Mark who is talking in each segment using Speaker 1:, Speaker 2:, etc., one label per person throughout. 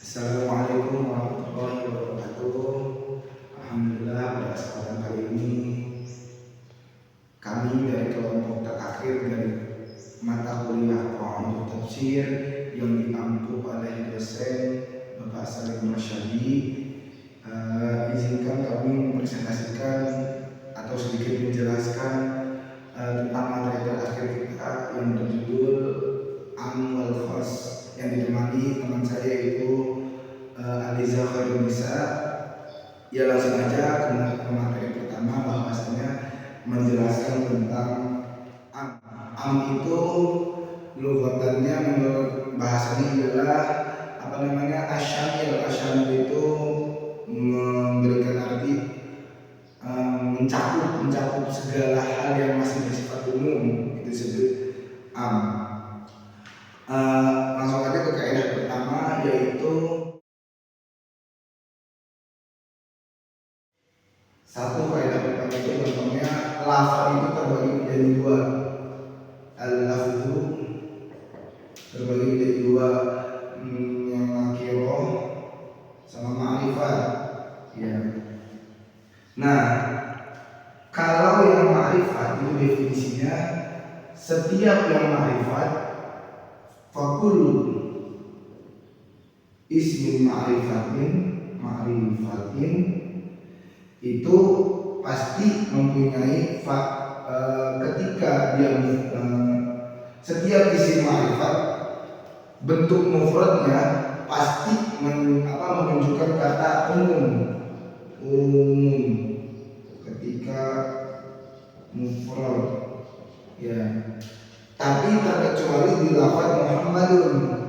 Speaker 1: Assalamualaikum warahmatullahi wabarakatuh. Alhamdulillah pada kesempatan kali ini kami dari kelompok terakhir dari mata kuliah Qawaidut Tafsir yang diampu oleh dosen Bapak Salim Masyadi, izinkan kami mempresentasikan atau sedikit menjelaskan tentang materi terakhir kita yang berjudul Am wal Khas, yang ditemani teman saya itu Aliza Khairunisa. Ya, langsung aja ke materi pertama, bahwasanya menjelaskan tentang am. Am itu lugatannya menurut bahasanya adalah asyamil. Asyamil itu memberikan arti mencakup segala hal yang masih bersifat umum, itu disebut am. Langsung aja ke kaidah pertama, yaitu satu. Kaidah pertama itu contohnya lafaz itu terbagi menjadi dua. Al-lafzu terbagi menjadi dua, yang nakirah sama ma'rifat. Ya. Nah, kalau yang ma'rifat itu definisinya setiap yang ma'rifat fakul ismin ma'rifatin itu pasti mempunyai ketika dia setiap isim ma'rifat bentuk mufradnya pasti menunjukkan kata umum ketika mufrad, ya. Tapi terkecuali di lafaz Muhammadun.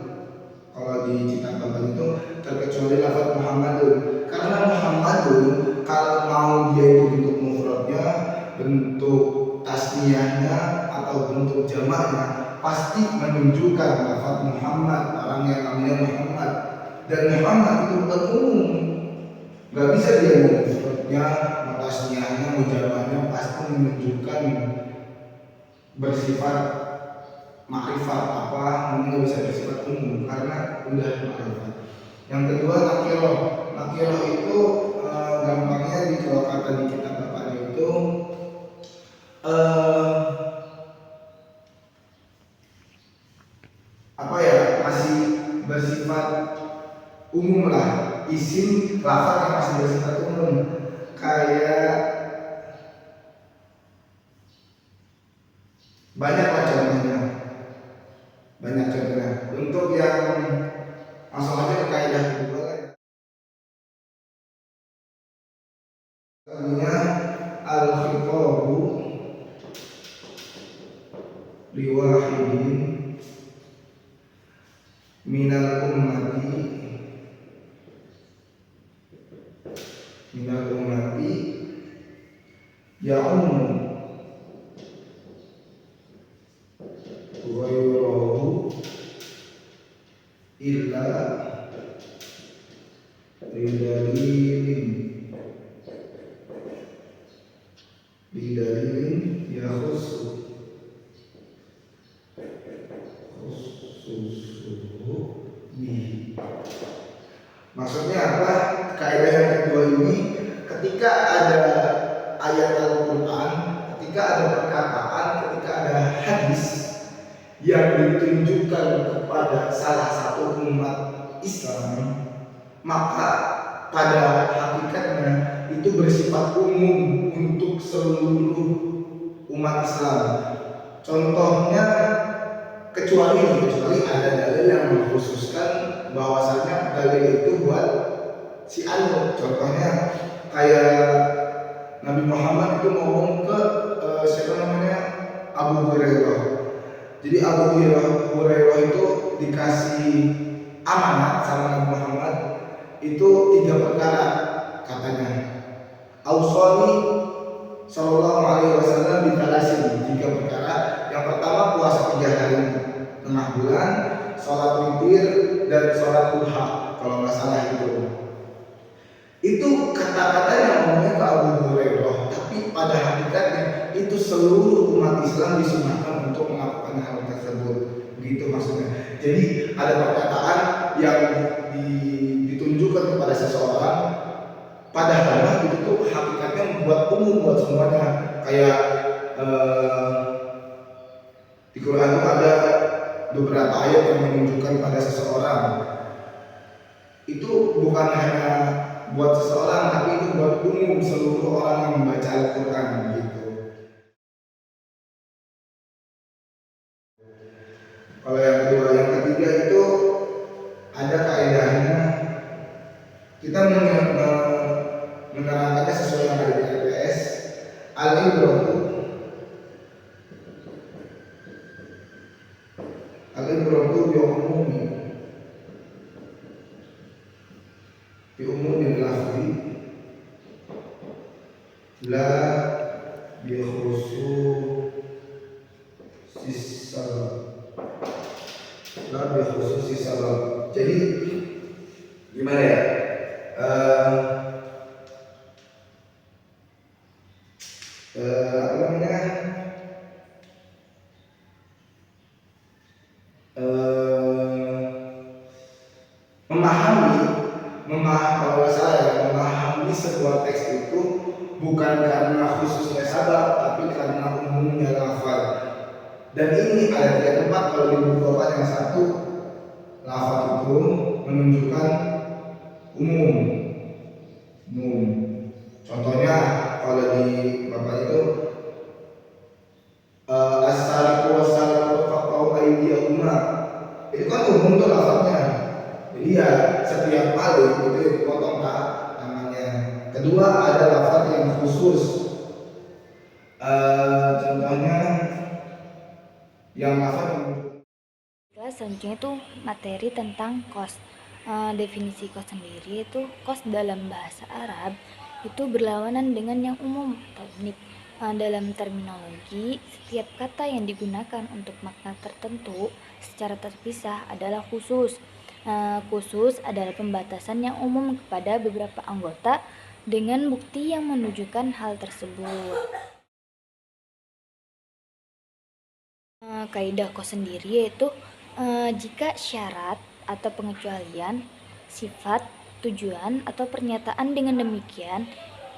Speaker 1: Kalau di kitab Bapak itu terkecuali lafaz Muhammadun, karena Muhammadun kalau mau dia itu bentuk mufradnya, bentuk tasniyahnya atau bentuk jamaknya pasti menunjukkan lafaz Muhammad, orang yang namanya Muhammad. Dan Muhammad itu bukan umum, nggak bisa dia mufradnya, tasniyahnya, jamaknya pasti menunjukkan bersifat ma'rifat, nggak bisa bersifat umum karena udah ma'rifat. Yang kedua nakirah. Nakirah itu gampangnya kalau kata di kitab Bapaknya itu masih bersifat umum lah, isim lafaz yang masih bersifat umum, kayak banyak contohnya. Untuk yang langsung aja ke kaidah kedua ya. Selanjutnya al-khitabu liwahidin minal ummati ya'um ghayrahu illa bidalilin yakhussu bihi. Maksudnya apa? Kaidah yang kedua ini, ketika ada ayat Al-Quran, ketika ada perkataan, ketika ada hadis yang ditunjukkan kepada salah satu umat Islam, maka pada hakikatnya itu bersifat umum untuk seluruh umat Islam. Contohnya kecuali ada dalil yang mengkhususkan bahwasanya dalil itu buat si anu. Contohnya kayak Nabi Muhammad itu ngomong ke Abu Hurairah. Jadi Abu Hurairah itu dikasih amanat sama Nabi Muhammad itu 3 perkara, katanya. Ausoni sallallahu alaihi wasallam bitalasin, 3 perkara. Yang pertama puasa 3 hari tengah bulan, sholat witir, dan sholat duha kalau nggak salah itu. Itu kata-katanya ngomongnya ke Abu Hurairah, tapi pada hakikatnya itu seluruh umat Islam disunahkan untuk melakukan hal tersebut, begitu maksudnya. Jadi ada perkataan yang di ditujukan kepada seseorang, padahal itu tuh hakikatnya buat umum, buat semuanya. Kayak di Quran itu ada beberapa ayat yang menunjukkan pada seseorang. Itu bukan hanya buat seseorang, tapi itu buat umum, seluruh orang yang membaca Al-Quran gitu. Kalau yang kedua, yang ketiga itu ada kaidahnya, kita menerangkannya sesuai yang ada di LPS. Al-ibratu bi umumil lafzi la bi khususis sabab. Jadi gimana ya? Apa namanya? Memahami sebuah teks itu bukan karena khususnya sabab, tapi karena umumnya lafaz. Dan ini ada 3 tempat kalau di buku Bapak. Yang satu, lafaz itu menunjukkan umum. Contohnya kalau di Bapak itu as-sariqu was-sariqatu faqta'u aydiyahuma, itu kan umum tuh lafaznya. Jadi ya setiap kali itu dipotong tangannya. Kedua, ada lafaz yang khusus. Contohnya yang lafaz
Speaker 2: selanjutnya itu materi tentang kos. Definisi kos sendiri itu kos dalam bahasa Arab itu berlawanan dengan yang umum atau unik. Dalam terminologi, setiap kata yang digunakan untuk makna tertentu secara terpisah adalah khusus. Khusus adalah pembatasan yang umum kepada beberapa anggota dengan bukti yang menunjukkan hal tersebut. Kaidah kos sendiri yaitu jika syarat atau pengecualian, sifat, tujuan, atau pernyataan dengan demikian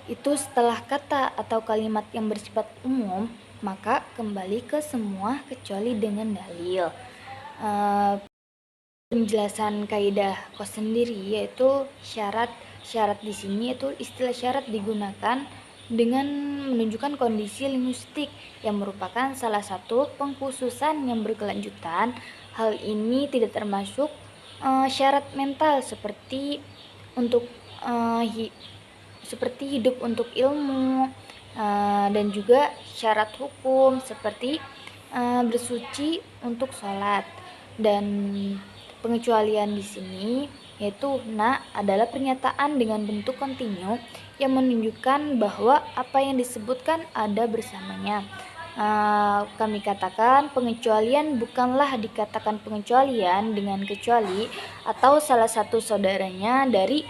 Speaker 2: itu setelah kata atau kalimat yang bersifat umum, maka kembali ke semua kecuali dengan dalil. Penjelasan kaidah kos sendiri yaitu syarat di sini yaitu istilah syarat digunakan dengan menunjukkan kondisi linguistik yang merupakan salah satu pengkhususan yang berkelanjutan. Hal ini tidak termasuk syarat mental seperti untuk seperti hidup untuk ilmu, dan juga syarat hukum seperti bersuci untuk sholat. Dan pengecualian di sini yaitu adalah pernyataan dengan bentuk kontinu yang menunjukkan bahwa apa yang disebutkan ada bersamanya. Kami katakan pengecualian bukanlah dikatakan pengecualian dengan kecuali atau salah satu saudaranya dari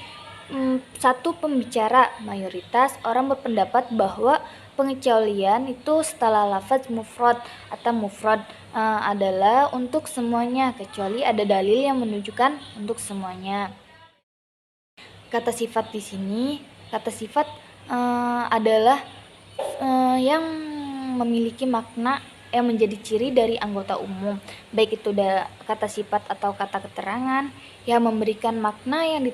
Speaker 2: satu pembicara. Mayoritas orang berpendapat bahwa pengecualian itu setelah lafaz mufrad atau mufrad adalah untuk semuanya kecuali ada dalil yang menunjukkan untuk semuanya. Kata sifat di sini, kata sifat adalah yang memiliki makna yang menjadi ciri dari anggota umum, baik itu kata sifat atau kata keterangan yang memberikan makna yang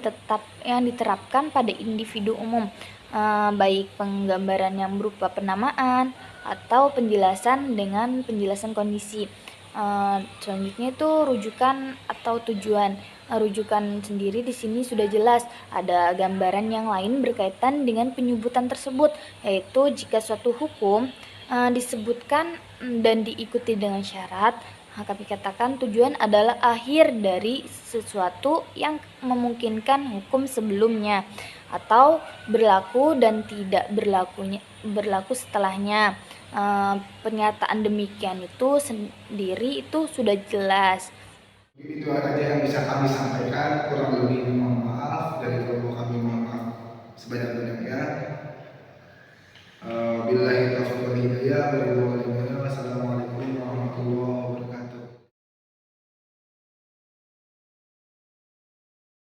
Speaker 2: diterapkan pada individu umum, baik penggambaran yang berupa penamaan atau penjelasan dengan penjelasan kondisi. Selanjutnya itu rujukan atau tujuan. Rujukan sendiri di sini sudah jelas, ada gambaran yang lain berkaitan dengan penyebutan tersebut, yaitu jika suatu hukum disebutkan dan diikuti dengan syarat, maka dikatakan tujuan adalah akhir dari sesuatu yang memungkinkan hukum sebelumnya atau berlaku dan tidak berlaku setelahnya. Pernyataan demikian itu sendiri itu sudah jelas.
Speaker 1: Itu aja yang bisa kami sampaikan, kurang lebih mohon maaf, dari kelompok kami mohon maaf sebanyak-banyaknya. Billahi taufiq wal hidayah.